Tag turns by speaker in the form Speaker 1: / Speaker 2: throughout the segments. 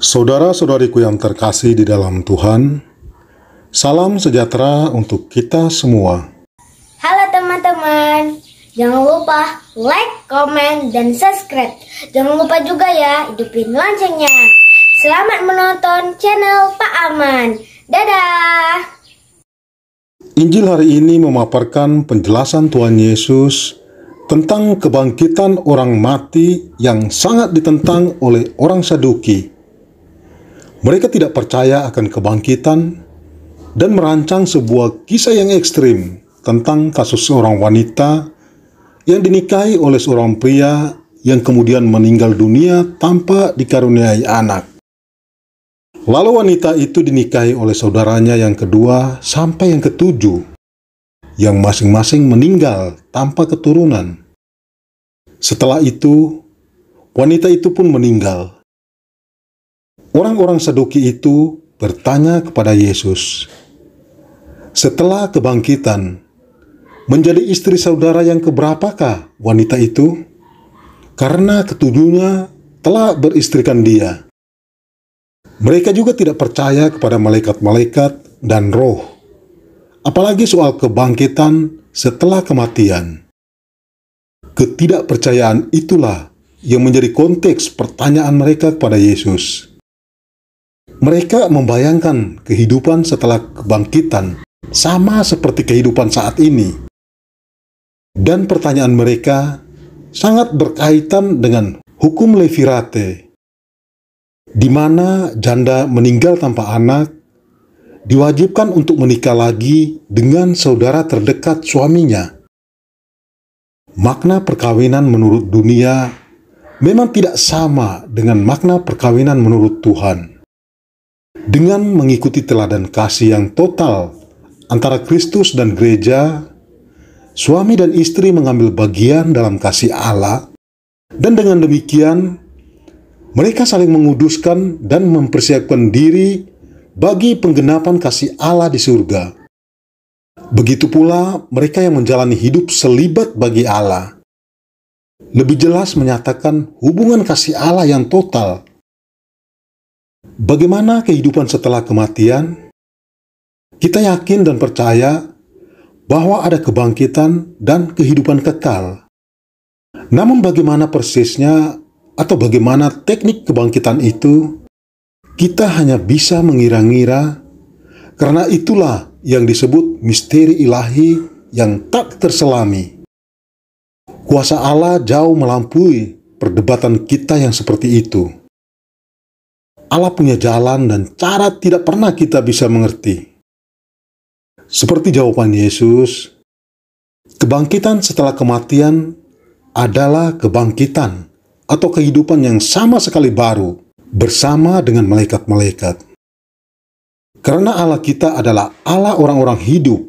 Speaker 1: Saudara-saudariku yang terkasih di dalam Tuhan, salam sejahtera untuk kita semua.
Speaker 2: Halo teman-teman, jangan lupa like, komen, dan subscribe. Jangan lupa juga ya, hidupin loncengnya. Selamat menonton channel Pak Aman. Dadah!
Speaker 1: Injil hari ini memaparkan penjelasan Tuhan Yesus tentang kebangkitan orang mati yang sangat ditentang oleh orang Saduki. Mereka tidak percaya akan kebangkitan dan merancang sebuah kisah yang ekstrim tentang kasus seorang wanita yang dinikahi oleh seorang pria yang kemudian meninggal dunia tanpa dikaruniai anak. Lalu wanita itu dinikahi oleh saudaranya yang kedua sampai yang ketujuh, yang masing-masing meninggal tanpa keturunan. Setelah itu, wanita itu pun meninggal. Orang-orang Saduki itu bertanya kepada Yesus, "Setelah kebangkitan, menjadi istri saudara yang keberapakah wanita itu? Karena ketujuhnya telah beristrikan dia." Mereka juga tidak percaya kepada malaikat-malaikat dan roh, apalagi soal kebangkitan setelah kematian. Ketidakpercayaan itulah yang menjadi konteks pertanyaan mereka kepada Yesus. Mereka membayangkan kehidupan setelah kebangkitan sama seperti kehidupan saat ini. Dan pertanyaan mereka sangat berkaitan dengan hukum Levirate, di mana janda meninggal tanpa anak diwajibkan untuk menikah lagi dengan saudara terdekat suaminya. Makna perkawinan menurut dunia memang tidak sama dengan makna perkawinan menurut Tuhan. Dengan mengikuti teladan kasih yang total antara Kristus dan gereja, suami dan istri mengambil bagian dalam kasih Allah, dan dengan demikian mereka saling menguduskan dan mempersiapkan diri bagi penggenapan kasih Allah di surga. Begitu pula mereka yang menjalani hidup selibat bagi Allah, lebih jelas menyatakan hubungan kasih Allah yang total. Bagaimana kehidupan setelah kematian? Kita yakin dan percaya bahwa ada kebangkitan dan kehidupan kekal. Namun bagaimana persisnya atau bagaimana teknik kebangkitan itu, kita hanya bisa mengira-ngira, karena itulah yang disebut misteri ilahi yang tak terselami. Kuasa Allah jauh melampaui perdebatan kita yang seperti itu. Allah punya jalan dan cara tidak pernah kita bisa mengerti. Seperti jawaban Yesus, kebangkitan setelah kematian adalah kebangkitan atau kehidupan yang sama sekali baru bersama dengan malaikat-malaikat. Karena Allah kita adalah Allah orang-orang hidup,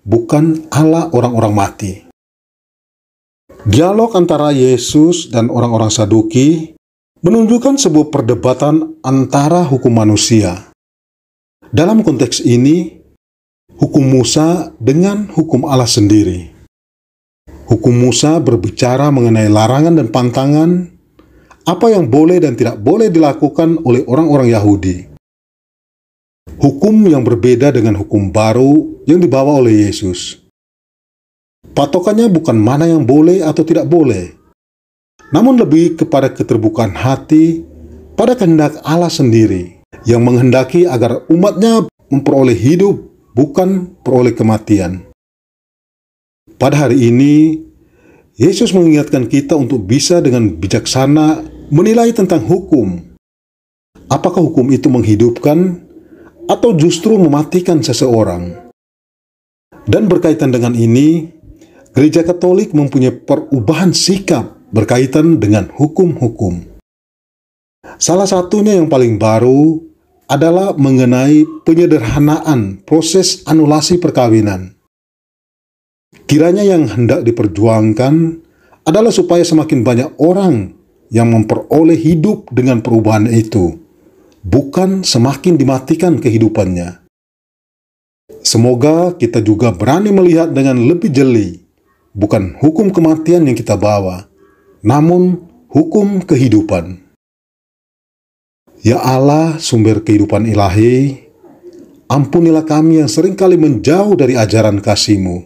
Speaker 1: bukan Allah orang-orang mati. Dialog antara Yesus dan orang-orang Saduki menunjukkan sebuah perdebatan antara hukum manusia. Dalam konteks ini, hukum Musa dengan hukum Allah sendiri. Hukum Musa berbicara mengenai larangan dan pantangan, apa yang boleh dan tidak boleh dilakukan oleh orang-orang Yahudi. Hukum yang berbeda dengan hukum baru yang dibawa oleh Yesus. Patokannya bukan mana yang boleh atau tidak boleh, namun lebih kepada keterbukaan hati pada kehendak Allah sendiri, yang menghendaki agar umatnya memperoleh hidup, bukan peroleh kematian. Pada hari ini, Yesus mengingatkan kita untuk bisa dengan bijaksana menilai tentang hukum. Apakah hukum itu menghidupkan atau justru mematikan seseorang? Dan berkaitan dengan ini, Gereja Katolik mempunyai perubahan sikap berkaitan dengan hukum-hukum. Salah satunya yang paling baru adalah mengenai penyederhanaan proses anulasi perkawinan. Kiranya yang hendak diperjuangkan adalah supaya semakin banyak orang yang memperoleh hidup dengan perubahan itu, bukan semakin dimatikan kehidupannya. Semoga kita juga berani melihat dengan lebih jeli, bukan hukum kematian yang kita bawa, namun hukum kehidupan. Ya Allah, sumber kehidupan ilahi, ampunilah kami yang seringkali menjauh dari ajaran kasih-Mu.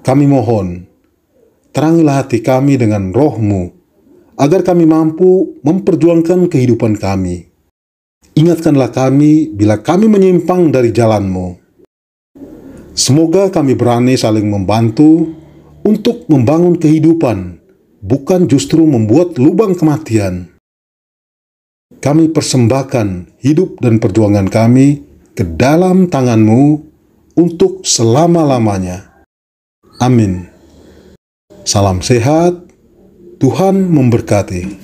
Speaker 1: Kami mohon, terangilah hati kami dengan roh-Mu, agar kami mampu memperjuangkan kehidupan kami. Ingatkanlah kami bila kami menyimpang dari jalan-Mu. Semoga kami berani saling membantu untuk membangun kehidupan, bukan justru membuat lubang kematian. Kami persembahkan hidup dan perjuangan kami ke dalam tangan-Mu untuk selama-lamanya. Amin. Salam sehat, Tuhan memberkati.